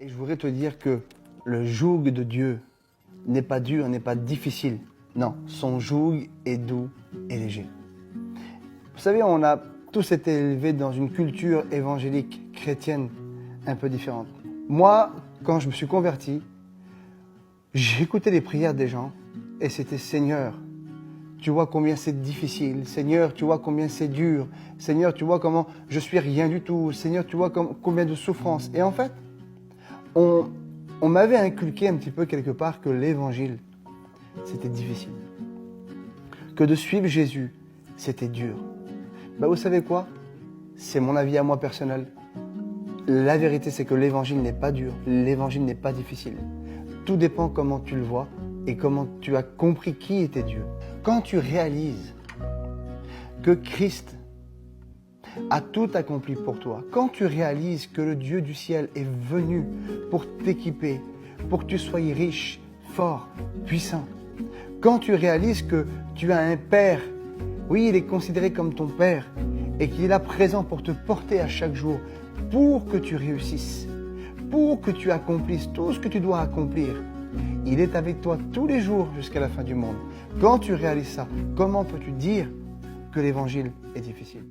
Et je voudrais te dire que le joug de Dieu n'est pas dur, n'est pas difficile. Non, son joug est doux et léger. Vous savez, on a tous été élevés dans une culture évangélique chrétienne un peu différente. Moi, quand je me suis converti, j'écoutais les prières des gens et c'était « Seigneur, tu vois combien c'est difficile. Seigneur, tu vois combien c'est dur. Seigneur, tu vois comment je suis rien du tout. Seigneur, tu vois combien de souffrances. » Et en fait, on m'avait inculqué un petit peu quelque part que l'évangile, c'était difficile. Que de suivre Jésus, c'était dur. Ben vous savez quoi? C'est mon avis à moi personnel. La vérité, c'est que l'évangile n'est pas dur. L'évangile n'est pas difficile. Tout dépend comment tu le vois et comment tu as compris qui était Dieu. Quand tu réalises que Christ a tout accompli pour toi, quand tu réalises que le Dieu du ciel est venu pour t'équiper, pour que tu sois riche, fort, puissant, quand tu réalises que tu as un Père, oui, il est considéré comme ton Père, et qu'il est là présent pour te porter à chaque jour, pour que tu réussisses, pour que tu accomplisses tout ce que tu dois accomplir. Il est avec toi tous les jours jusqu'à la fin du monde. Quand tu réalises ça, comment peux-tu dire que l'évangile est difficile ?